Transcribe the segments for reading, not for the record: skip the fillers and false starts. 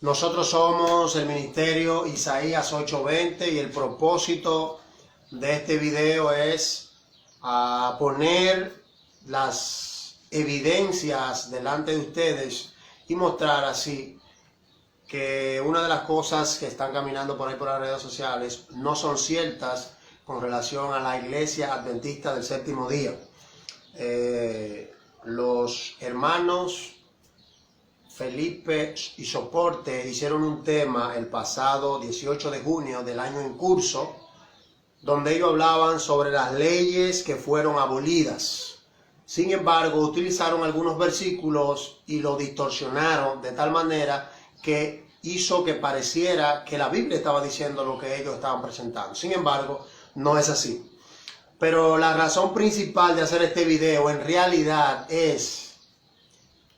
Nosotros somos el ministerio Isaías 8:20 y el propósito de este video es poner las evidencias delante de ustedes y mostrar así que una de las cosas que están caminando por ahí por las redes sociales no son ciertas con relación a la iglesia adventista del séptimo día. Los hermanos Felipe y Soporte hicieron un tema el pasado 18 de junio del año en curso, donde ellos hablaban sobre las leyes que fueron abolidas. Sin embargo, utilizaron algunos versículos y lo distorsionaron de tal manera que hizo que pareciera que la Biblia estaba diciendo lo que ellos estaban presentando. Sin embargo, no es así. Pero la razón principal de hacer este video en realidad es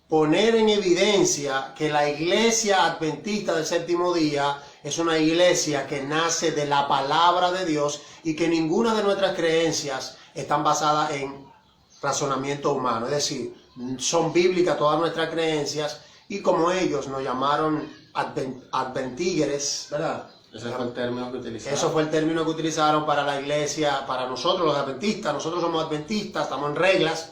poner en evidencia que la iglesia adventista del séptimo día es una iglesia que nace de la palabra de Dios y que ninguna de nuestras creencias están basadas en razonamiento humano. Es decir, son bíblicas todas nuestras creencias y como ellos nos llamaron adventígeres, ¿verdad? Ese fue el término que utilizaron. Eso fue el término que utilizaron para la iglesia, para nosotros los adventistas. Nosotros somos adventistas, estamos en reglas.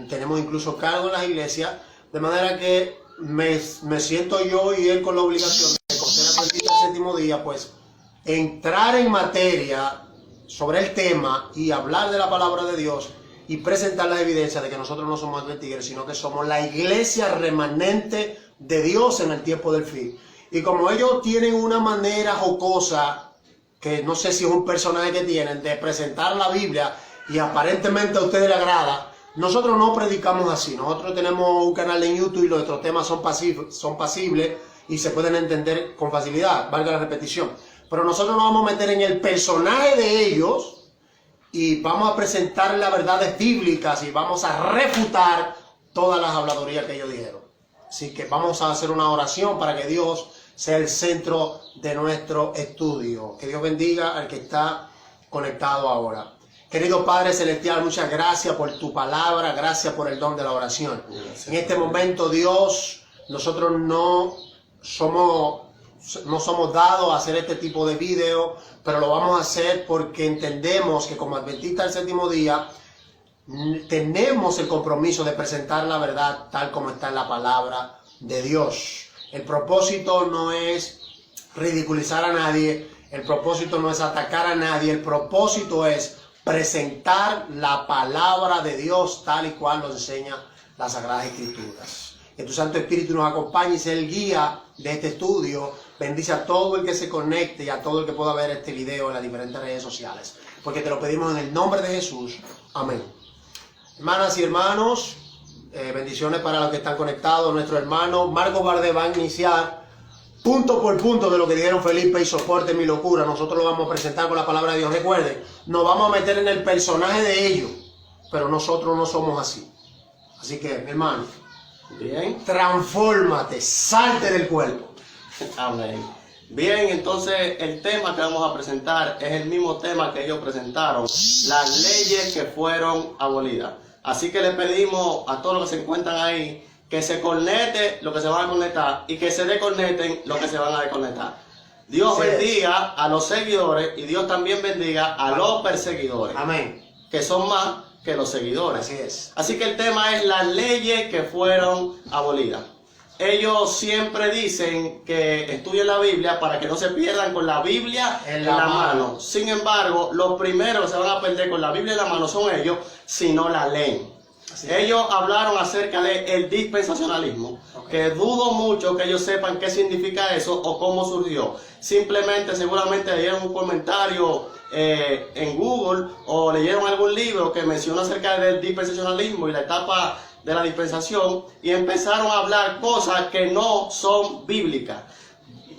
Tenemos incluso cargo en las iglesias, de manera que me siento yo y él con la obligación de, por ser adventista del séptimo día, pues entrar en materia sobre el tema y hablar de la palabra de Dios y presentar las evidencias de que nosotros no somos adventígeres, sino que somos la iglesia remanente de Dios en el tiempo del fin. Y como ellos tienen una manera jocosa, que no sé si es un personaje que tienen, de presentar la Biblia y aparentemente a ustedes les agrada, nosotros no predicamos así. Nosotros tenemos un canal en YouTube y nuestros temas son pasibles y se pueden entender con facilidad, valga la repetición. Pero nosotros nos vamos a meter en el personaje de ellos y vamos a presentar las verdades bíblicas y vamos a refutar todas las habladurías que ellos dijeron. Así que vamos a hacer una oración para que Dios sea el centro de nuestro estudio. Que Dios bendiga al que está conectado ahora. Querido Padre Celestial, muchas gracias por tu palabra, gracias por el don de la oración. Gracias. En este momento, Dios, nosotros no somos dados a hacer este tipo de video, pero lo vamos a hacer porque entendemos que como adventistas del séptimo día, tenemos el compromiso de presentar la verdad tal como está en la palabra de Dios. El propósito no es ridiculizar a nadie, el propósito no es atacar a nadie, el propósito es presentar la palabra de Dios tal y cual lo enseña las Sagradas Escrituras. Que tu Santo Espíritu nos acompañe y sea el guía de este estudio. Bendice a todo el que se conecte y a todo el que pueda ver este video en las diferentes redes sociales. Porque te lo pedimos en el nombre de Jesús. Amén. Hermanas y hermanos, bendiciones para los que están conectados. Nuestro hermano Marcos Valdés va a iniciar punto por punto de lo que dijeron Felipe y Soporte mi locura. Nosotros lo vamos a presentar con la palabra de Dios. Recuerden, nos vamos a meter en el personaje de ellos, pero nosotros no somos así. Así que, mi hermano, bien, transfórmate, salte del cuerpo. Amén. Bien, entonces el tema que vamos a presentar es el mismo tema que ellos presentaron, las leyes que fueron abolidas. Así que le pedimos a todos los que se encuentran ahí que se conecte lo que se van a conectar y que se desconecten lo que se van a desconectar. Dios bendiga a los seguidores y Dios también bendiga a los perseguidores. Amén. Que son más que los seguidores. Así es. Así que el tema es las leyes que fueron abolidas. Ellos siempre dicen que estudien la Biblia para que no se pierdan con la Biblia en la mano. Sin embargo, los primeros que se van a perder con la Biblia en la mano son ellos si no la leen. Ellos hablaron acerca del dispensacionalismo, que dudo mucho que ellos sepan qué significa eso o cómo surgió. Simplemente, seguramente leyeron un comentario en Google o leyeron algún libro que menciona acerca del dispensacionalismo y la etapa de la dispensación y empezaron a hablar cosas que no son bíblicas.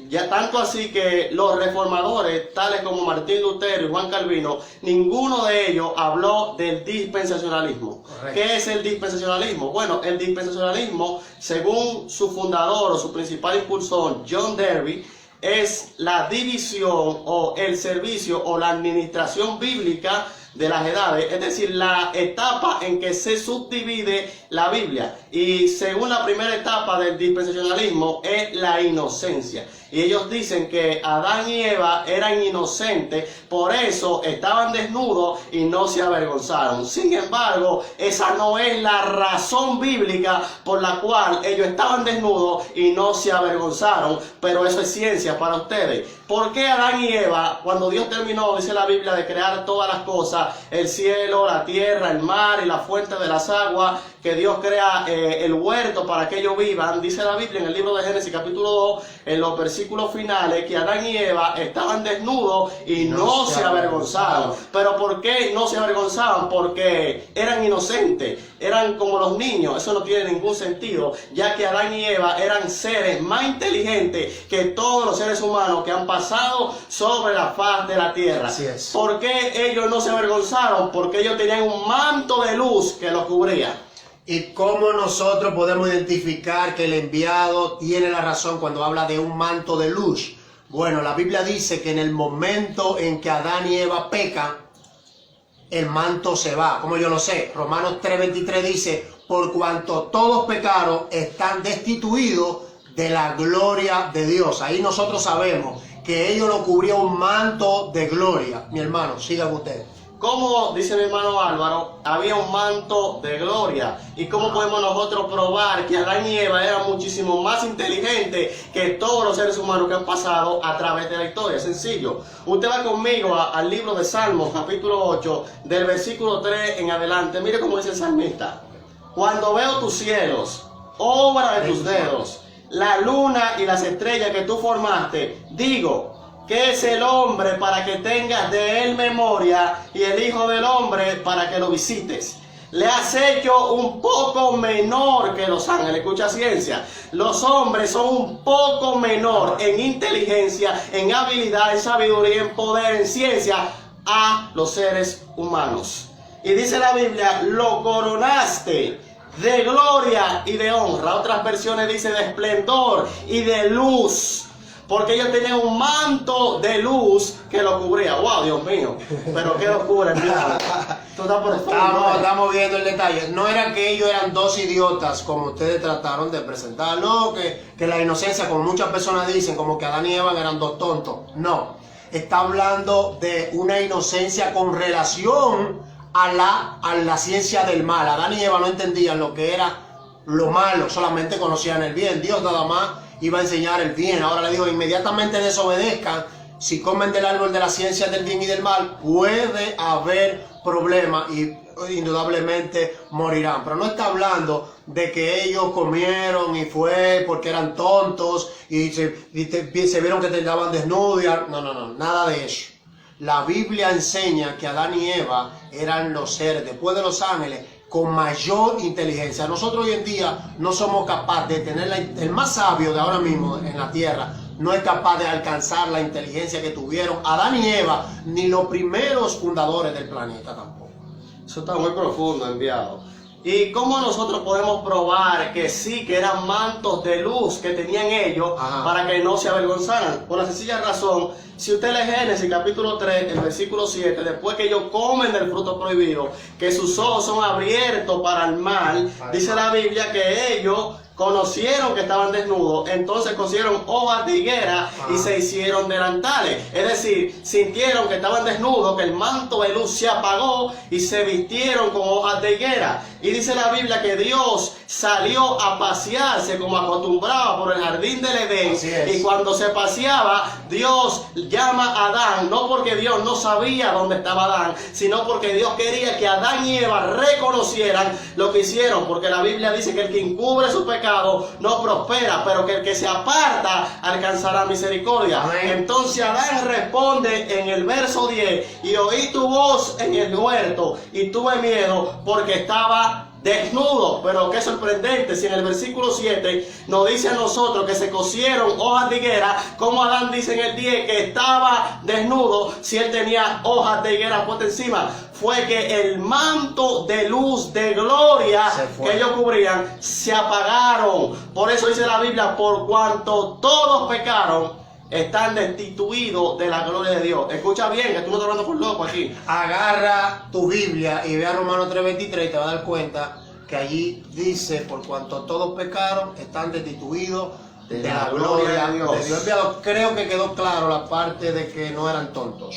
Ya tanto así que los reformadores, tales como Martín Lutero y Juan Calvino, ninguno de ellos habló del dispensacionalismo. Correcto. ¿Qué es el dispensacionalismo? Bueno, el dispensacionalismo, según su fundador o su principal impulsor, John Darby, es la división o el servicio o la administración bíblica de las edades, es decir, la etapa en que se subdivide la Biblia. Y según la primera etapa del dispensacionalismo es la inocencia. Y ellos dicen que Adán y Eva eran inocentes, por eso estaban desnudos y no se avergonzaron. Sin embargo, esa no es la razón bíblica por la cual ellos estaban desnudos y no se avergonzaron. Pero eso es ciencia para ustedes. ¿Por qué Adán y Eva, cuando Dios terminó, dice la Biblia, de crear todas las cosas, el cielo, la tierra, el mar y la fuente de las aguas, que Dios crea el huerto para que ellos vivan? Dice la Biblia en el libro de Génesis capítulo 2, en los versículos finales, que Adán y Eva estaban desnudos y no se avergonzaron. ¿Pero por qué no se avergonzaban? Porque eran inocentes, eran como los niños. Eso no tiene ningún sentido, ya que Adán y Eva eran seres más inteligentes que todos los seres humanos que han pasado sobre la faz de la tierra. Así es. ¿Por qué ellos no se avergonzaron? Porque ellos tenían un manto de luz que los cubría. ¿Y cómo nosotros podemos identificar que el enviado tiene la razón cuando habla de un manto de luz? Bueno, la Biblia dice que en el momento en que Adán y Eva pecan, el manto se va. ¿Cómo yo lo sé? Romanos 3:23 dice, por cuanto todos pecaron, están destituidos de la gloria de Dios. Ahí nosotros sabemos que ellos lo cubría un manto de gloria. Mi hermano, sigan ustedes. Como dice mi hermano Álvaro, había un manto de gloria. ¿Y cómo podemos nosotros probar que Adán y Eva eran muchísimo más inteligentes que todos los seres humanos que han pasado a través de la historia? Sencillo. Usted va conmigo al libro de Salmos, capítulo 8, del versículo 3 en adelante. Mire cómo dice el salmista. Cuando veo tus cielos, obra de tus dedos, la luna y las estrellas que tú formaste, digo, ¿qué es el hombre para que tengas de él memoria, y el hijo del hombre para que lo visites? Le has hecho un poco menor que los ángeles. Escucha ciencia. Los hombres son un poco menor en inteligencia, en habilidad, en sabiduría, en poder, en ciencia a los seres humanos. Y dice la Biblia, lo coronaste de gloria y de honra. Otras versiones dice de esplendor y de luz. Porque ellos tenían un manto de luz que lo cubría. ¡Wow, Dios mío! Pero qué locura, hermano. Estamos viendo el detalle. No era que ellos eran dos idiotas, como ustedes trataron de presentar. No, que la inocencia, como muchas personas dicen, como que Adán y Eva eran dos tontos. No. Está hablando de una inocencia con relación a la ciencia del mal. Adán y Eva no entendían lo que era lo malo, solamente conocían el bien. Dios nada más iba a enseñar el bien. Ahora le digo, inmediatamente desobedezcan. Si comen del árbol de la ciencia del bien y del mal, puede haber problemas y indudablemente morirán. Pero no está hablando de que ellos comieron y fue porque eran tontos y se vieron que estaban desnudos. No, nada de eso. La Biblia enseña que Adán y Eva eran los seres, después de los ángeles, con mayor inteligencia. Nosotros hoy en día no somos capaces de tener el más sabio de ahora mismo en la tierra, no es capaz de alcanzar la inteligencia que tuvieron Adán y Eva, ni los primeros fundadores del planeta tampoco. Eso está muy profundo, enviado. ¿Y cómo nosotros podemos probar que sí, que eran mantos de luz que tenían ellos para que no se avergonzaran? Por la sencilla razón, si usted lee Génesis capítulo 3, el versículo 7, después que ellos comen del fruto prohibido, que sus ojos son abiertos para el mal, dice la Biblia que ellos conocieron que estaban desnudos, entonces cosieron hojas de higuera y se hicieron delantales. Es decir, sintieron que estaban desnudos, que el manto de luz se apagó y se vistieron con hojas de higuera. Y dice la Biblia que Dios salió a pasearse como acostumbraba por el jardín del Edén. Y cuando se paseaba, Dios llama a Adán, no porque Dios no sabía dónde estaba Adán, sino porque Dios quería que Adán y Eva reconocieran lo que hicieron, porque la Biblia dice que el que encubre su pecado no prospera, pero que el que se aparta alcanzará misericordia. Entonces Adán responde en el verso 10, y oí tu voz en el huerto y tuve miedo porque estaba desnudo. Pero qué sorprendente, si en el versículo 7 nos dice a nosotros que se cosieron hojas de higuera, como Adán dice en el 10 que estaba desnudo si él tenía hojas de higuera puestas encima. Fue que el manto de luz, de gloria que ellos cubrían, se apagaron. Por eso dice la Biblia, por cuanto todos pecaron, están destituidos de la gloria de Dios. Escucha bien, que tú no estás hablando por loco aquí. Agarra tu Biblia y ve a Romanos 3:23 y te vas a dar cuenta que allí dice, por cuanto todos pecaron, están destituidos de la gloria de Dios. Creo que quedó claro la parte de que no eran tontos.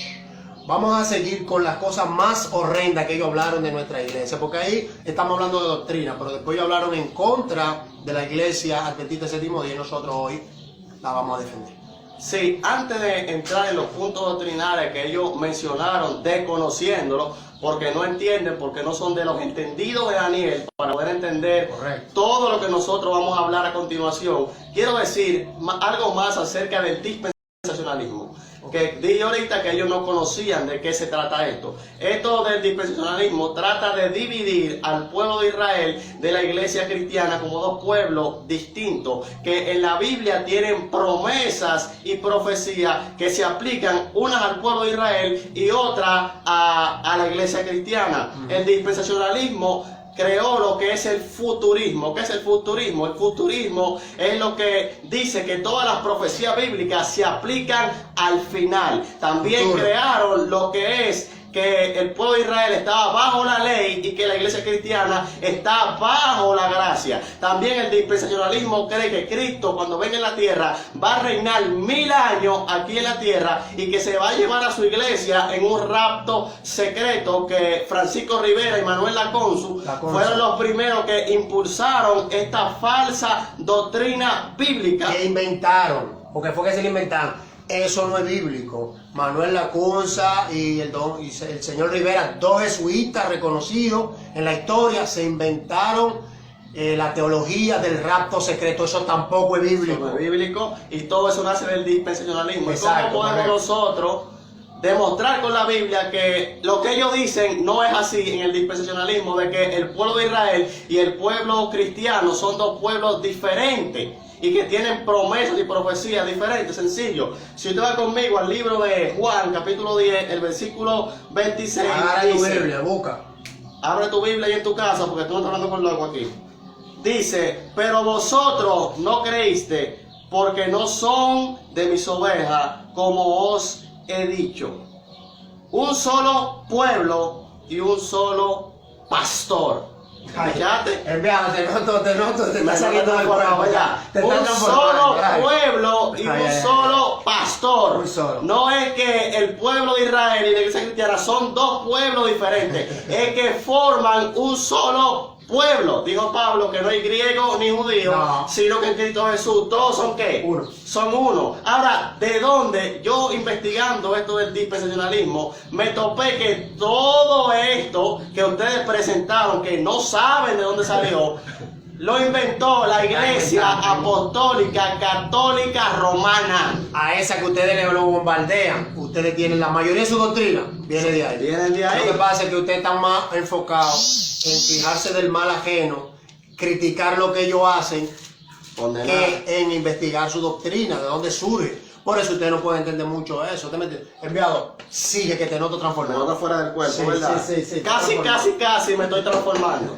Vamos a seguir con las cosas más horrendas que ellos hablaron de nuestra iglesia, porque ahí estamos hablando de doctrina, pero después ellos hablaron en contra de la iglesia adventista del séptimo día y nosotros hoy la vamos a defender. Sí, antes de entrar en los puntos doctrinales que ellos mencionaron, desconociéndolo, porque no entienden, porque no son de los entendidos de Daniel, para poder entender todo lo que nosotros vamos a hablar a continuación, quiero decir algo más acerca del dispensacionalismo. Que dije ahorita que ellos no conocían de qué se trata esto. Esto del dispensacionalismo trata de dividir al pueblo de Israel de la iglesia cristiana como dos pueblos distintos, que en la Biblia tienen promesas y profecías que se aplican unas al pueblo de Israel y otras a la iglesia cristiana. El dispensacionalismo creó lo que es el futurismo. ¿Qué es el futurismo? El futurismo es lo que dice que todas las profecías bíblicas se aplican al final. También crearon lo que es que el pueblo de Israel estaba bajo la ley y que la iglesia cristiana está bajo la gracia. También el dispensacionalismo cree que Cristo, cuando venga en la tierra, va a reinar 1000 años aquí en la tierra y que se va a llevar a su iglesia en un rapto secreto, que Francisco Rivera y Manuel Laconsu fueron los primeros que impulsaron esta falsa doctrina bíblica. Que inventaron, porque fue que se la inventaron. Eso no es bíblico. Manuel Lacunza y el señor Rivera, dos jesuitas reconocidos en la historia, se inventaron la teología del rapto secreto. Eso tampoco es bíblico. Eso no es bíblico, y todo eso nace del dispensacionalismo. Exacto, ¿Cómo podemos nosotros demostrar con la Biblia que lo que ellos dicen no es así en el dispensacionalismo, de que el pueblo de Israel y el pueblo cristiano son dos pueblos diferentes y que tienen promesas y profecías diferentes? Sencillo. Si usted va conmigo al libro de Juan, capítulo 10, el versículo 26. Agarra tu Biblia, busca. Abre tu Biblia ahí en tu casa, porque tú no estás hablando con loco aquí. Dice: pero vosotros no creíste, porque no son de mis ovejas, como os he dicho. Un solo pueblo y un solo pastor. Fíjate. Te noto, te está saliendo del cuerpo ya. Un solo pueblo y un solo pastor. No es que el pueblo de Israel y la iglesia cristiana son dos pueblos diferentes, es que forman un solo pueblo. Dijo Pablo que no hay griego ni judío, sino que en Cristo Jesús todos son ¿qué? Uno. Son uno. Ahora, ¿de dónde? Yo investigando esto del dispensacionalismo, me topé que todo esto que ustedes presentaron, que no saben de dónde salió, lo inventó la Iglesia Apostólica Católica Romana. A esa que ustedes lo bombardean, ustedes tienen la mayoría de su doctrina, viene de ahí. Vienen de ahí. Lo que pasa es que ustedes están más enfocados en fijarse del mal ajeno, criticar lo que ellos hacen, que en investigar su doctrina, de dónde surge. Por eso usted no puede entender mucho eso. Enviado, sigue que te noto transformado. Me noto fuera del cuerpo, sí, ¿verdad? Sí, Casi me estoy transformando.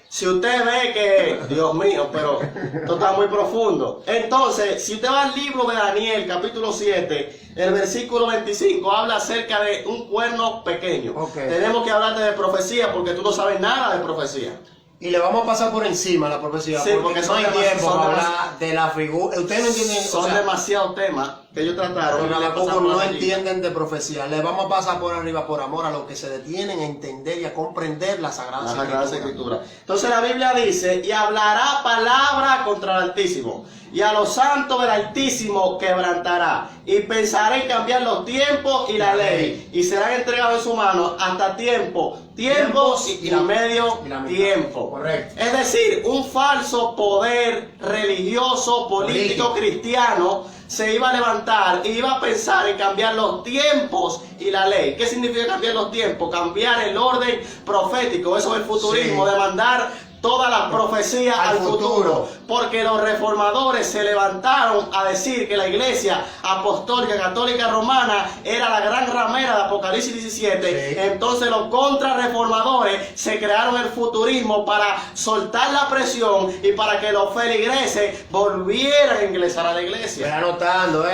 Si usted ve que, Dios mío, pero esto está muy profundo. Entonces, si usted va al libro de Daniel, capítulo 7, el versículo 25, habla acerca de un cuerno pequeño. Tenemos que hablarte de profecía, porque tú no sabes nada de profecía. Y le vamos a pasar por encima la profecía, sí, porque no hay tiempo para hablar de la figura. Ustedes no entienden. Son demasiados temas que ellos trataron. Pero tampoco no entienden de profecía. Le vamos a pasar por arriba por amor a los que se detienen a entender y a comprender la Sagrada Escritura. Entonces la Biblia dice: y hablará palabra contra el Altísimo, y a los santos del Altísimo quebrantará, y pensará en cambiar los tiempos y la ley, y serán entregados en su mano hasta tiempos y medio tiempo. Correcto. Es decir, un falso poder religioso, político, cristiano se iba a levantar y iba a pensar en cambiar los tiempos y la ley. ¿Qué significa cambiar los tiempos? Cambiar el orden profético. Eso es el futurismo, de mandar toda la profecía al futuro. Porque los reformadores se levantaron a decir que la Iglesia Apostólica Católica Romana era la gran ramera de Apocalipsis 17. Entonces los contrarreformadores se crearon el futurismo para soltar la presión y para que los feligreses volvieran a ingresar a la iglesia. Ve anotando,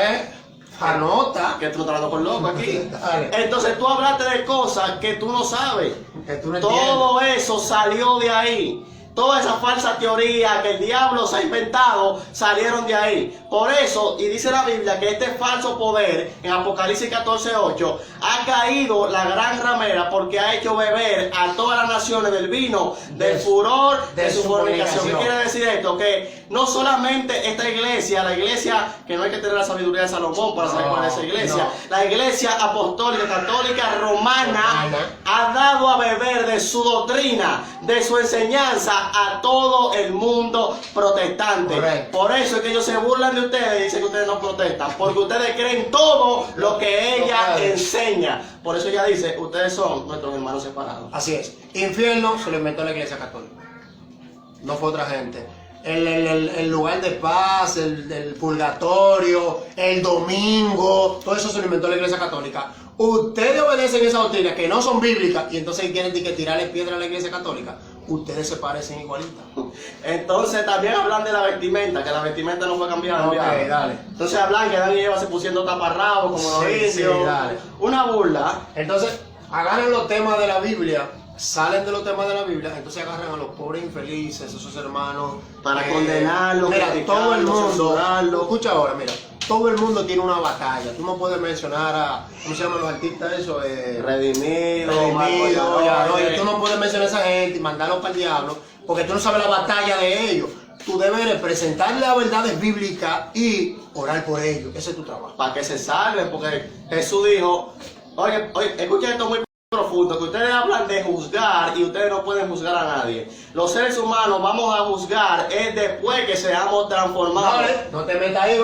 Anota. Que tú no estás hablando con loco aquí. Dale. Entonces tú hablaste de cosas que tú no sabes. Que tú no Todo eso salió de ahí. Toda esa falsa teoría que el diablo se ha inventado salieron de ahí. Por eso, y dice la Biblia que este falso poder, en Apocalipsis 14:8, ha caído la gran ramera porque ha hecho beber a todas las naciones del vino, del furor, de su fornicación. ¿Qué quiere decir esto? Que no solamente esta iglesia, la iglesia, que no hay que tener la sabiduría de Salomón para saber cuál es esa iglesia, la iglesia apostólica, católica, romana, ha dado a beber de su doctrina, de su enseñanza a todo el mundo protestante. Correcto. Por eso es que ellos se burlan de ustedes y dicen que ustedes no protestan, porque ustedes creen todo lo que ella enseña. Por eso ella dice, ustedes son nuestros hermanos separados. Así es. Infierno se lo inventó la iglesia católica. No fue otra gente. El lugar de paz, el purgatorio, el domingo, todo eso se lo inventó la iglesia católica. Ustedes obedecen esa doctrina que no son bíblicas y entonces quieren que tirarle piedra a la iglesia católica. Ustedes se parecen igualitas. Entonces también hablan de la vestimenta, que la vestimenta no fue cambiada. Ok, dale. Entonces hablan que Adán y Eva se pusieron taparrabos como los indios. Sí, dale. Una burla. Entonces, agarran los temas de la Biblia, salen de los temas de la Biblia, entonces agarran a los pobres infelices, esos hermanos. Para condenarlos, mira, todo el mundo, censurarlos. escucha ahora, mira, todo el mundo tiene una batalla. Tú no puedes mencionar a, ¿cómo se llaman los artistas eso? Redimido, Tú no puedes mencionar a esa gente y mandarlos para el diablo, porque tú no sabes la batalla de ellos. Tú debes presentarle las verdades bíblicas y orar por ellos. Ese es tu trabajo. Para que se salven, porque Jesús dijo, oye, escuchen esto muy profundo, que ustedes hablan de juzgar y ustedes no pueden juzgar a nadie. Los seres humanos vamos a juzgar es después que seamos transformados. Vale, no te metas ahí.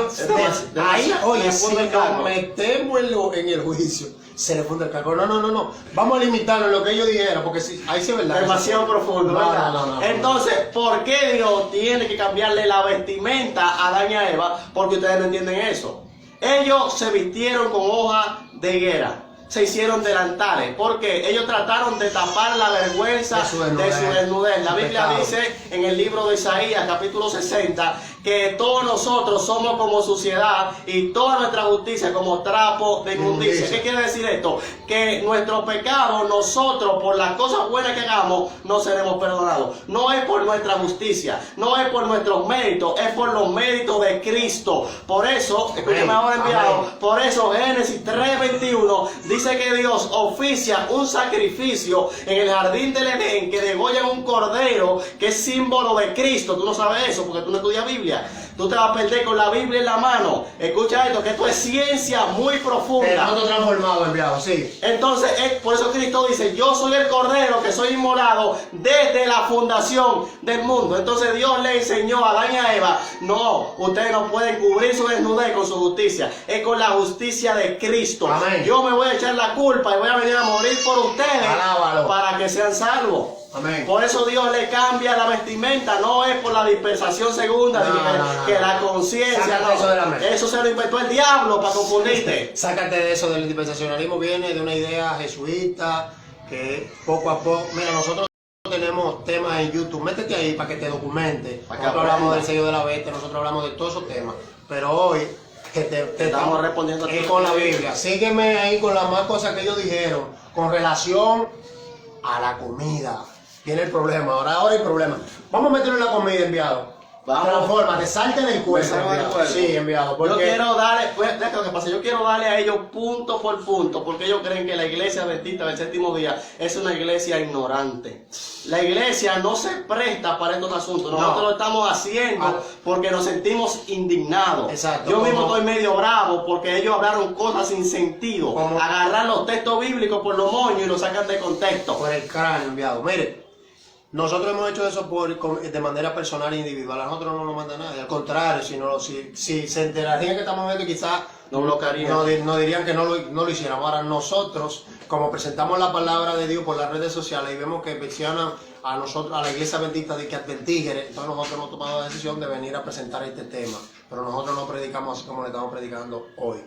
Ahí, oye, si nos metemos en el juicio, se le funde el cargo. No. Vamos a limitarlo en lo que ellos dijeron, porque si, ahí sí es verdad. Demasiado profundo, ¿verdad? No. Entonces, ¿por qué Dios tiene que cambiarle la vestimenta a Adán y a Eva? Porque ustedes no entienden eso. Ellos se vistieron con hoja de higuera. Se hicieron delantales, porque ellos trataron de tapar la vergüenza de su desnudez. La Biblia dice en el libro de Isaías, capítulo 60, que todos nosotros somos como suciedad y toda nuestra justicia como trapo de inmundicia. ¿Qué quiere decir esto? Que nuestro pecado, nosotros, por las cosas buenas que hagamos, no seremos perdonados. No es por nuestra justicia, no es por nuestros méritos, es por los méritos de Cristo. Por eso, escúchame ahora, enviado, por eso Génesis 3:21 dice que Dios oficia un sacrificio en el jardín del Edén, que degollan un cordero que es símbolo de Cristo. Tú no sabes eso porque tú no estudias Biblia. Tú te vas a perder con la Biblia en la mano. Escucha esto, que esto es ciencia muy profunda. Pero no te transformado, enviado, sí. Entonces, por eso Cristo dice, yo soy el cordero que soy inmolado desde la fundación del mundo. Entonces Dios le enseñó a Adán y a Eva, no, ustedes no pueden cubrir su desnudez con su justicia, es con la justicia de Cristo. Amén. Yo me voy a echar la culpa y voy a venir a morir por ustedes. Alábalo. Para que sean salvos. Amén. Por eso Dios le cambia la vestimenta, no es por la dispensación segunda, que la conciencia, no. Eso se lo inventó el diablo para confundirte. Sácate de eso, del dispensacionalismo viene de una idea jesuita que poco a poco, mira, nosotros tenemos temas en YouTube, métete ahí para que te documente. Nosotros hablamos del sello de la bestia, nosotros hablamos de todos esos temas, pero hoy que te estamos respondiendo con la Biblia. Sígueme ahí con las más cosas que ellos dijeron con relación a la comida. Viene el problema, ahora hay problema. Vamos a meterlo en la comida, enviado. Transfórmate, salte del cuerpo, enviado. Sí, enviado. Yo quiero darle, lo que pasa, yo quiero darle a ellos punto por punto, porque ellos creen que la iglesia adventista del séptimo día es una iglesia ignorante. La iglesia no se presta para estos asuntos. Nosotros lo estamos haciendo porque nos sentimos indignados. Exacto. Yo mismo estoy medio bravo porque ellos hablaron cosas sin sentido. Agarrar los textos bíblicos por los moños y los sacan de contexto. Por el cráneo, enviado. Mire. Nosotros hemos hecho eso de manera personal e individual. A nosotros no nos manda nadie. Al contrario, si se enterarían que estamos viendo, quizás nos bloquearían. Nos dirían que no lo hiciéramos. Ahora nosotros, como presentamos la palabra de Dios por las redes sociales y vemos que mencionan a nosotros, a la iglesia adventista de que Adventígeres, entonces nosotros hemos tomado la decisión de venir a presentar este tema. Pero nosotros no predicamos así como le estamos predicando hoy.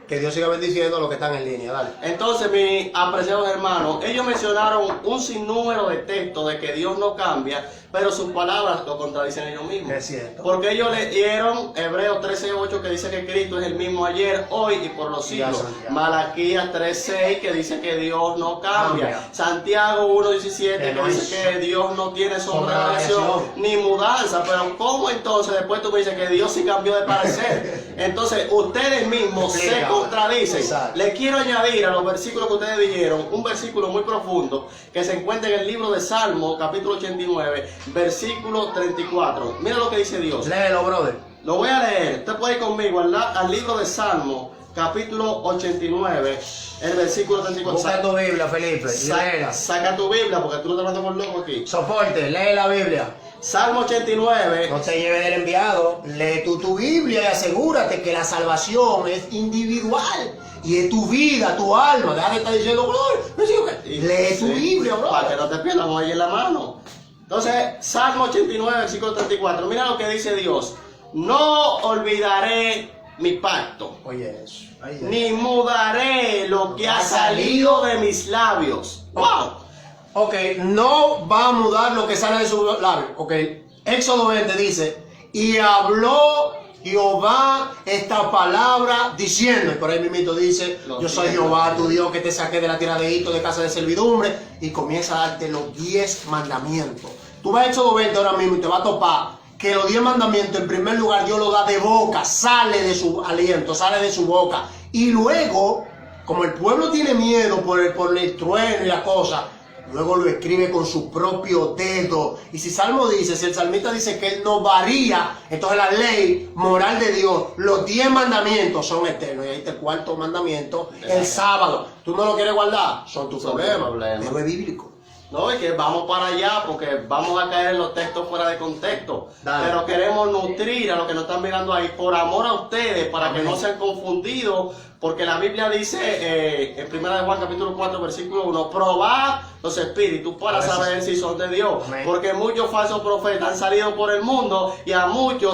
Que Dios siga bendiciendo a los que están en línea, dale. Entonces, mis apreciados hermanos, ellos mencionaron un sinnúmero de textos de que Dios no cambia, pero sus palabras lo contradicen ellos mismos. Es cierto. Porque ellos leyeron Hebreos 13:8 que dice que Cristo es el mismo ayer, hoy y por los siglos. Malaquías 3:6 que dice que Dios no cambia. Santiago 1:17 que dice que Dios no tiene sobrevelación ni mudanza. Pero ¿cómo entonces después tú me dices que Dios sí cambió de parecer? Entonces ustedes mismos se contradicen. Le quiero añadir a los versículos que ustedes dijeron un versículo muy profundo que se encuentra en el libro de Salmo, capítulo 89, versículo 34. Mira lo que dice Dios. Léelo, brother. Lo voy a leer. Usted puede ir conmigo al libro de Salmo, capítulo 89, el versículo 34. Busca tu Biblia, Felipe, y léela. Saca tu Biblia porque tú no te mandas por loco aquí. Soporte, lee la Biblia. Salmo 89. No te lleves del enviado. Lee tu Biblia y asegúrate que la salvación es individual. Y es tu vida, tu alma. Deja de estar diciendo, brother. Lee tu Biblia, bro. Para que no te pierdas ahí en la mano. Entonces, Salmo 89, versículo 34. Mira lo que dice Dios. No olvidaré mi pacto. Oye, eso. Ni mudaré lo que ha salido de mis labios. ¡Wow! Ok, no va a mudar lo que sale de su labio. Ok, Éxodo 20 dice, y habló Jehová esta palabra diciendo, y por ahí mismo dice, yo soy Jehová tu Dios que te saqué de la tierra de Egipto, de casa de servidumbre, y comienza a darte los 10 mandamientos. Tú vas a Éxodo 20 ahora mismo y te va a topar que los 10 mandamientos en primer lugar Dios los da de boca, sale de su aliento, sale de su boca, y luego, como el pueblo tiene miedo por el trueno y la cosa, luego lo escribe con su propio dedo. Y si Salmo dice, si el salmista dice que él no varía, entonces la ley moral de Dios, los 10 mandamientos son eternos. Y ahí está el cuarto mandamiento, el sábado. ¿Tú no lo quieres guardar? Son tus problemas. Pero es bíblico. No, es que vamos para allá porque vamos a caer en los textos fuera de contexto. Dale. Pero queremos nutrir a los que nos están mirando ahí por amor a ustedes, para que no sean confundidos. Porque la Biblia dice en 1 de Juan capítulo 4 versículo 1, probad los espíritus para saber si son de Dios. Amén. Porque muchos falsos profetas han salido por el mundo y a muchos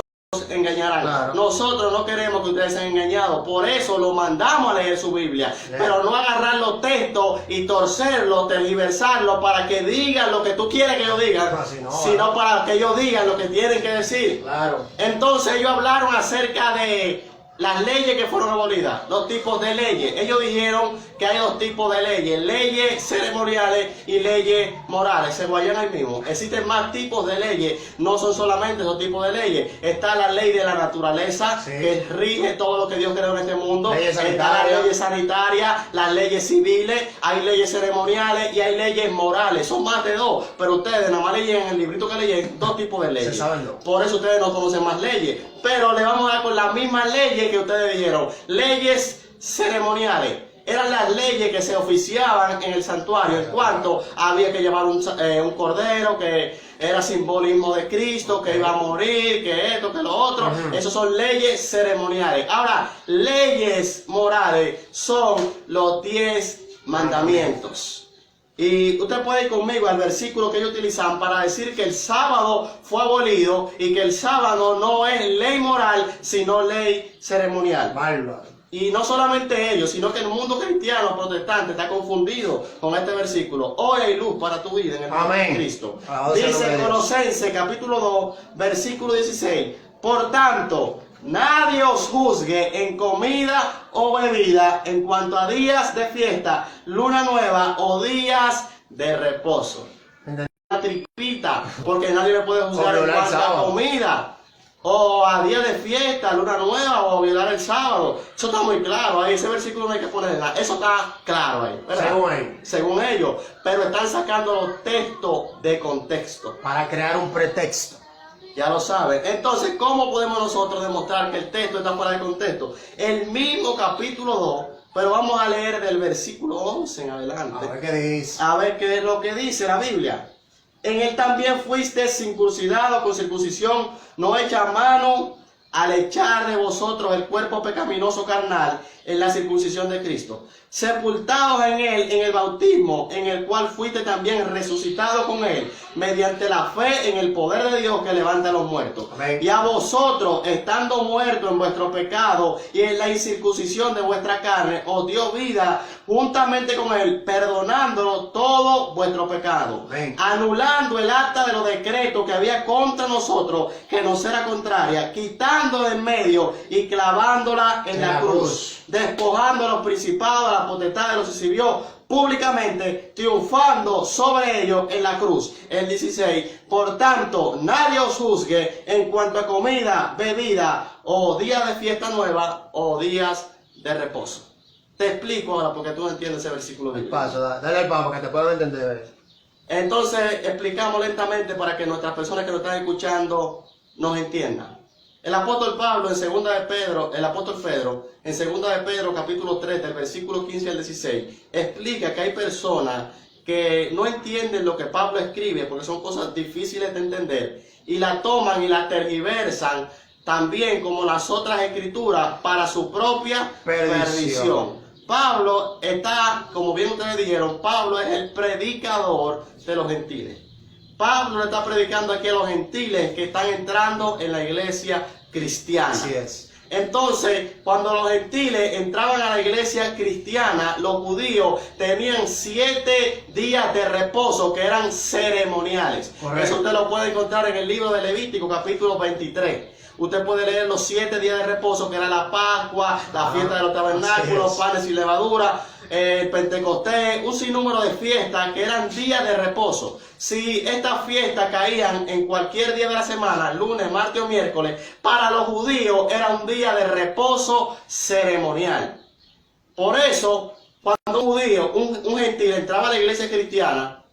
engañarán. Claro. Nosotros no queremos que ustedes sean engañados, por eso lo mandamos a leer su Biblia, pero no agarrar los textos y torcerlos, tergiversarlos para que digan lo que tú quieres que ellos digan, sino para que ellos digan lo que tienen que decir. Claro. Entonces ellos hablaron acerca de las leyes que fueron abolidas, dos tipos de leyes. Ellos dijeron que hay dos tipos de leyes, leyes ceremoniales y leyes morales. Se vayan ahí mismo. Existen más tipos de leyes, no son solamente esos tipos de leyes. Está la ley de la naturaleza, que rige todo lo que Dios creó en este mundo. Está la ley sanitaria, las leyes civiles, hay leyes ceremoniales y hay leyes morales. Son más de dos, pero ustedes nada más leyen en el librito que leyen dos tipos de leyes. Por eso ustedes no conocen más leyes. Pero le vamos a dar con las mismas leyes que ustedes dijeron. Leyes ceremoniales. Eran las leyes que se oficiaban en el santuario, en cuanto había que llevar un cordero que era simbolismo de Cristo, que iba a morir, que esto, que lo otro. Esas son leyes ceremoniales. Ahora, leyes morales son los 10 mandamientos. Y usted puede ir conmigo al versículo que ellos utilizan para decir que el sábado fue abolido y que el sábado no es ley moral, sino ley ceremonial. Bárbaro. Y no solamente ellos, sino que el mundo cristiano protestante está confundido con este versículo. Hoy hay luz para tu vida en el nombre de Cristo. Dice Colosenses capítulo 2, versículo 16. Por tanto, nadie os juzgue en comida o bebida en cuanto a días de fiesta, luna nueva o días de reposo. Una tripita, porque nadie le puede juzgar en cuanto a comida o a días de fiesta, luna nueva o violar el sábado. Eso está muy claro ahí, ese versículo no hay que poner nada. Eso está claro ahí, ¿verdad? Según ellos, pero están sacando los textos de contexto para crear un pretexto. Ya lo saben. Entonces, ¿cómo podemos nosotros demostrar que el texto está fuera de contexto? El mismo capítulo 2, pero vamos a leer del versículo 11 en adelante. A ver qué dice. A ver qué es lo que dice la Biblia. En él también fuiste circuncidado con circuncisión no hecha a mano, al echar de vosotros el cuerpo pecaminoso carnal en la circuncisión de Cristo, sepultados en él en el bautismo, en el cual fuiste también resucitado con él, mediante la fe en el poder de Dios que levanta a los muertos. Amén. Y a vosotros, estando muertos en vuestro pecado y en la incircuncisión de vuestra carne, os dio vida juntamente con él, perdonándolo todo vuestro pecado, Amén. anulando el acta de los decretos que había contra nosotros, que nos era contraria, quitando de en medio y clavándola en la cruz, despojando a los principados, a la potestad, los exhibió públicamente, triunfando sobre ellos en la cruz. El 16, por tanto, nadie os juzgue en cuanto a comida, bebida, o días de fiesta nueva, o días de reposo. Te explico ahora porque tú no entiendes ese versículo bíblico. Paso, dale el paso para que te puedan entender. Entonces, explicamos lentamente para que nuestras personas que nos están escuchando nos entiendan. El apóstol Pablo en segunda de Pedro, el apóstol Pedro, en segunda de Pedro capítulo 3, del versículo 15 al 16, explica que hay personas que no entienden lo que Pablo escribe porque son cosas difíciles de entender y la toman y la tergiversan también como las otras escrituras para su propia perdición. Pablo está, como bien ustedes dijeron, Pablo es el predicador de los gentiles. Pablo le está predicando aquí a los gentiles que están entrando en la iglesia cristiana. Así es. Entonces, cuando los gentiles entraban a la iglesia cristiana, los judíos tenían 7 días de reposo que eran ceremoniales. Correcto. Eso usted lo puede encontrar en el libro de Levítico, capítulo 23. Usted puede leer los 7 días de reposo, que era la Pascua, la fiesta de los tabernáculos, panes y levadura, el Pentecostés, un sinnúmero de fiestas que eran días de reposo. Si estas fiestas caían en cualquier día de la semana, lunes, martes o miércoles, para los judíos era un día de reposo ceremonial. Por eso, cuando un judío, un gentil entraba a la iglesia cristiana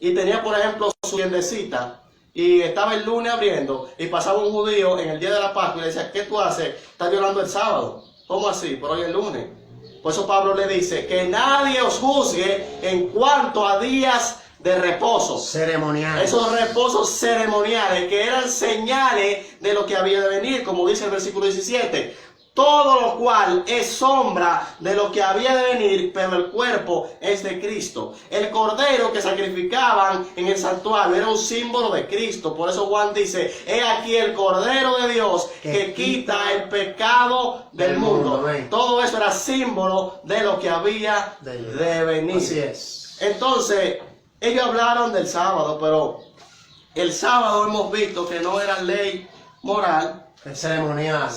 y tenía, por ejemplo, su tiendecita, y estaba el lunes abriendo y pasaba un judío en el día de la Pascua y le decía, ¿qué tú haces? Estás violando el sábado. ¿Cómo así? Pero hoy es el lunes. Por eso Pablo le dice que nadie os juzgue en cuanto a días de reposo. Ceremoniales. Esos reposos ceremoniales que eran señales de lo que había de venir, como dice el versículo 17. Todo lo cual es sombra de lo que había de venir, pero el cuerpo es de Cristo. El cordero que sacrificaban en el santuario era un símbolo de Cristo. Por eso Juan dice, he aquí el cordero de Dios que quita el pecado del mundo. Todo eso era símbolo de lo que había de venir. Así es. Entonces, ellos hablaron del sábado, pero el sábado hemos visto que no era ley moral. El ceremonial.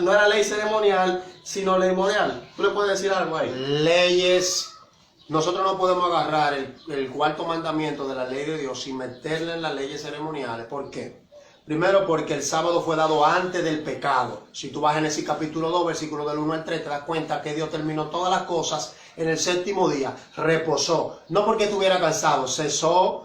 No era ley ceremonial, sino ley moral. ¿Tú le puedes decir algo ahí? Leyes. Nosotros no podemos agarrar el cuarto mandamiento de la ley de Dios y meterle en las leyes ceremoniales. ¿Por qué? Primero, porque el sábado fue dado antes del pecado. Si tú vas a Génesis capítulo 2, versículo del 1 al 3, te das cuenta que Dios terminó todas las cosas en el séptimo día. Reposó. No porque estuviera cansado, cesó.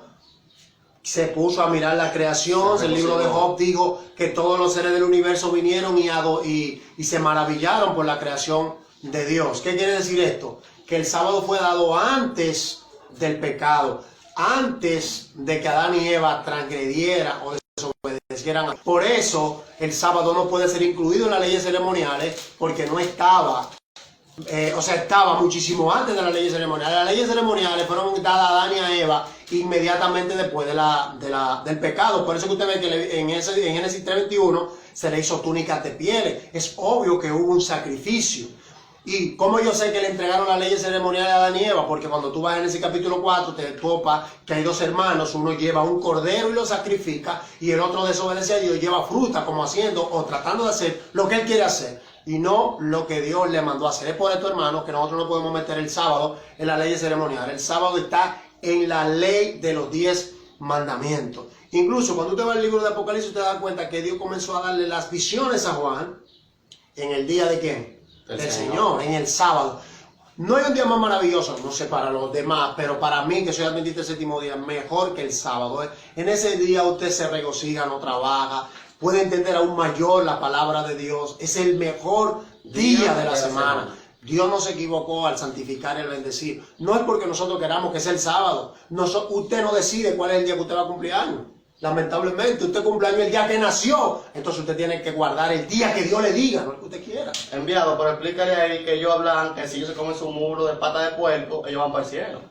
Se puso a mirar la creación. El libro de Job dijo que todos los seres del universo vinieron y se maravillaron por la creación de Dios. ¿Qué quiere decir esto? Que el sábado fue dado antes del pecado, antes de que Adán y Eva transgredieran o desobedecieran. Por eso el sábado no puede ser incluido en las leyes ceremoniales, porque no estaba. Estaba muchísimo antes de las leyes ceremoniales. Las leyes ceremoniales fueron dadas a Adán y a Eva inmediatamente después del pecado. Por eso que usted ve que en Génesis 3:21 se le hizo túnicas de pieles. Es obvio que hubo un sacrificio. ¿Y cómo yo sé que le entregaron las leyes ceremoniales a Adán y Eva? Porque cuando tú vas a Génesis capítulo 4 te topa que hay 2 hermanos, uno lleva un cordero y lo sacrifica y el otro desobedece a Dios, lleva fruta como haciendo o tratando de hacer lo que él quiere hacer y no lo que Dios le mandó a hacer. Es por esto, hermanos, que nosotros no podemos meter el sábado en las leyes ceremoniales. El sábado está en la ley de los 10 mandamientos. Incluso cuando usted va al libro de Apocalipsis, te das cuenta que Dios comenzó a darle las visiones a Juan en el día de ¿quién? Del Señor, en el sábado. No hay un día más maravilloso, no sé para los demás, pero para mí, que soy adventista del séptimo día, mejor que el sábado. En ese día usted se regocija, no trabaja, puede entender aún mayor la palabra de Dios. Es el mejor día de la semana. Dios no se equivocó al santificar y al bendecir. No es porque nosotros queramos que sea el sábado. Usted no decide cuál es el día que usted va a cumplir años. Lamentablemente, usted cumple años el día que nació. Entonces usted tiene que guardar el día que Dios le diga, no el que usted quiera. Enviado, pero explícale ahí que ellos hablan que si ellos se comen su muro de pata de puerco, ellos van para el cielo.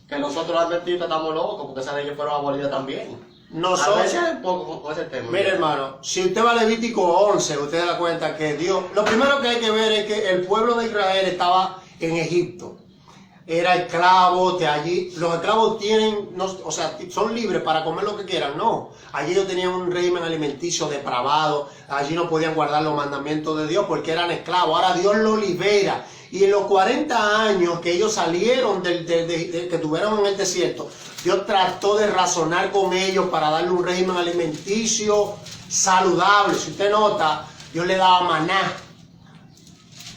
Que nosotros los adventistas estamos locos porque esas leyes fueron abolidas también. Nosotros, A veces un poco con ese tema. mire hermano, si usted va a Levítico 11, usted se da cuenta que Dios, lo primero que hay que ver es que el pueblo de Israel estaba en Egipto. Era esclavo de allí. Los esclavos tienen, no, o sea, son libres para comer lo que quieran. No, allí ellos tenían un régimen alimenticio depravado. Allí no podían guardar los mandamientos de Dios porque eran esclavos. Ahora Dios los libera. Y en los 40 años que ellos salieron que tuvieron en el desierto, Dios trató de razonar con ellos para darle un régimen alimenticio saludable. Si usted nota, Dios le daba maná.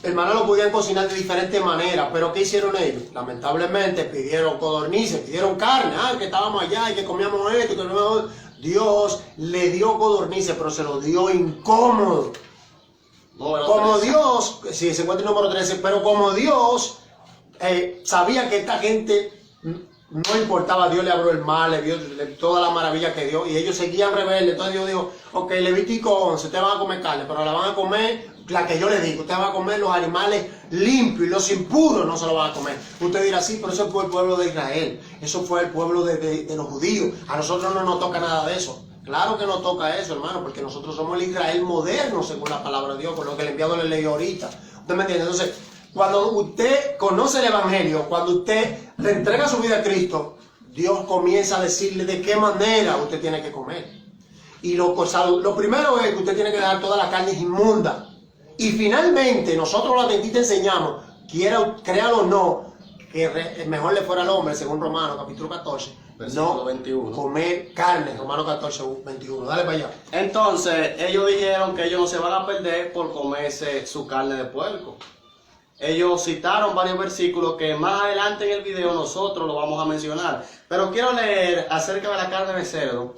El maná lo podían cocinar de diferentes maneras, pero ¿qué hicieron ellos? Lamentablemente pidieron codornices, pidieron carne, que estábamos allá y que comíamos esto, que no. Dios le dio codornices, pero se lo dio incómodo. Como Dios, sí, se encuentra el número 13, pero como Dios sabía que esta gente no importaba, Dios le abrió el mar, le dio toda la maravilla que dio, y ellos seguían rebeldes. Entonces Dios dijo, ok, Levítico 11, ustedes van a comer carne, pero la van a comer la que yo les digo, ustedes van a comer los animales limpios y los impuros no se lo van a comer. Usted dirá, sí, pero eso fue el pueblo de Israel, eso fue el pueblo de los judíos, a nosotros no nos toca nada de eso. Claro que nos toca eso, hermano, porque nosotros somos el Israel moderno, según la palabra de Dios, con lo que el enviado le leyó ahorita. ¿Usted me entiende? Entonces, cuando usted conoce el Evangelio, cuando usted le entrega su vida a Cristo, Dios comienza a decirle de qué manera usted tiene que comer. Y lo primero es que usted tiene que dejar toda la carne inmunda. Y finalmente, nosotros los adventistas enseñamos, créalo o no, que mejor le fuera al hombre, según Romanos capítulo 14, no 21. Comer carne, Romanos 14, 21. Dale para allá. Entonces, ellos dijeron que ellos no se van a perder por comerse su carne de puerco. Ellos citaron varios versículos que más adelante en el video nosotros lo vamos a mencionar. Pero quiero leer acerca de la carne de cerdo.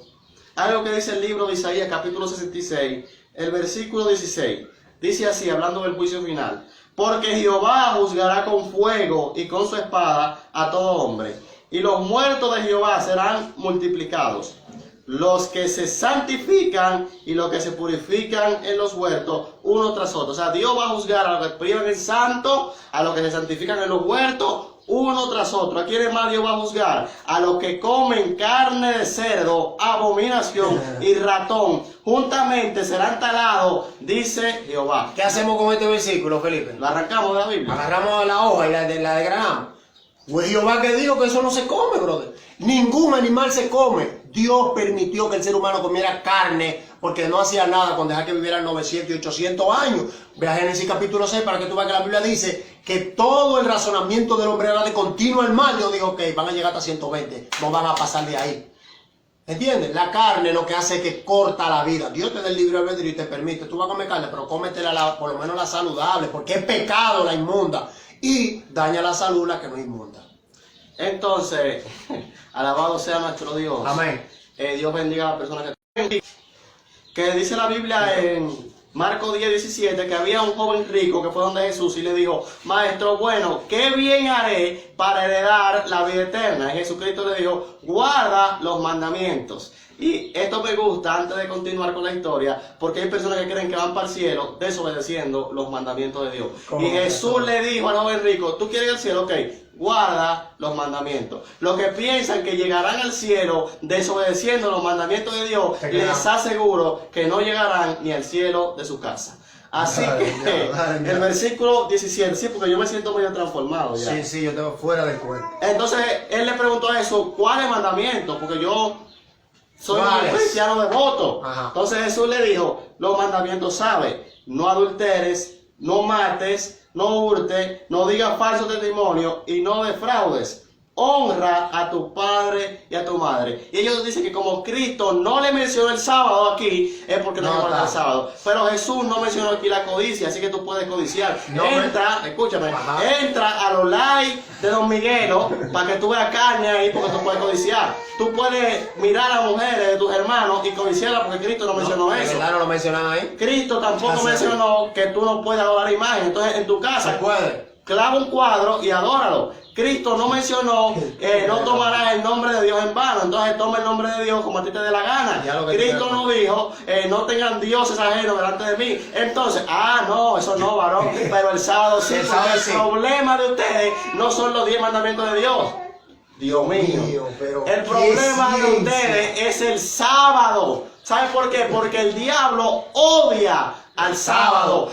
Algo que dice el libro de Isaías, capítulo 66, el versículo 16. Dice así, hablando del juicio final. Porque Jehová juzgará con fuego y con su espada a todo hombre. Y los muertos de Jehová serán multiplicados. Los que se santifican y los que se purifican en los huertos, uno tras otro. O sea, Dios va a juzgar a los que privan el santo, a los que se santifican en los huertos, uno tras otro. ¿A quiénes más Dios va a juzgar? A los que comen carne de cerdo, abominación y ratón. Juntamente serán talados, dice Jehová. ¿Qué hacemos con este versículo, Felipe? Lo arrancamos de la Biblia. Agarramos la hoja y la degradamos. Pues Jehová que dijo que eso no se come, brother. Ningún animal se come. Dios permitió que el ser humano comiera carne porque no hacía nada con dejar que vivieran 900 y 800 años. Ve a Génesis capítulo 6 para que tú veas que la Biblia dice que todo el razonamiento del hombre era de continuo el mal. Yo digo, ok, van a llegar hasta 120, no van a pasar de ahí. ¿Entiendes? La carne lo que hace es que corta la vida. Dios te da el libre albedrío y te permite. Tú vas a comer carne, pero cómetela por lo menos la saludable, porque es pecado la inmunda. Y daña la salud la que no es inmunda. Entonces, alabado sea nuestro Dios. Amén. Dios bendiga a la persona que dice la Biblia en Marcos 10:17 que había un joven rico que fue donde Jesús y le dijo, maestro bueno, ¿qué bien haré para heredar la vida eterna? Y Jesucristo le dijo, guarda los mandamientos. Y esto me gusta antes de continuar con la historia, porque hay personas que creen que van para el cielo desobedeciendo los mandamientos de Dios. Y Jesús le dijo al joven rico, ¿tú quieres ir al cielo? Ok, guarda los mandamientos. Los que piensan que llegarán al cielo desobedeciendo los mandamientos de Dios, les aseguro que no llegarán ni al cielo de su casa. Así que el versículo 17, sí, porque yo me siento medio transformado ya. Sí, yo tengo fuera del cuento. Entonces él le preguntó a Jesús, ¿cuáles mandamientos? Porque yo soy un cristiano devoto. Ajá. Entonces Jesús le dijo, los mandamientos sabe, no adulteres, no mates, no hurtes, no digas falso testimonio y no defraudes. Honra a tu padre y a tu madre. Y ellos dicen que como Cristo no le mencionó el sábado aquí, es porque no guarda el sábado. Pero Jesús no mencionó aquí la codicia, así que tú puedes codiciar. Escúchame, entra a los likes de Don Miguelo para que tú veas carne ahí, porque tú puedes codiciar. Tú puedes mirar a mujeres de tus hermanos y codiciarlas porque Cristo no mencionó eso. Claro, lo mencionan ahí. Cristo tampoco mencionó que tú no puedes adorar imagen. Entonces en tu casa, clava un cuadro y adóralo. Cristo no mencionó, no tomarás el nombre de Dios en vano, entonces toma el nombre de Diy como a ti te dé la gana. Cristo no dijo, no tengan dioses ajenos delante de mí. Entonces, no, eso no, varón, pero el sábado sí, porque el problema de ustedes no son los 10 mandamientos de Dios. Dios mío. Pero el qué problema de ciencia. ustedes es el sábado. ¿Saben por qué? Porque el diablo odia al sábado.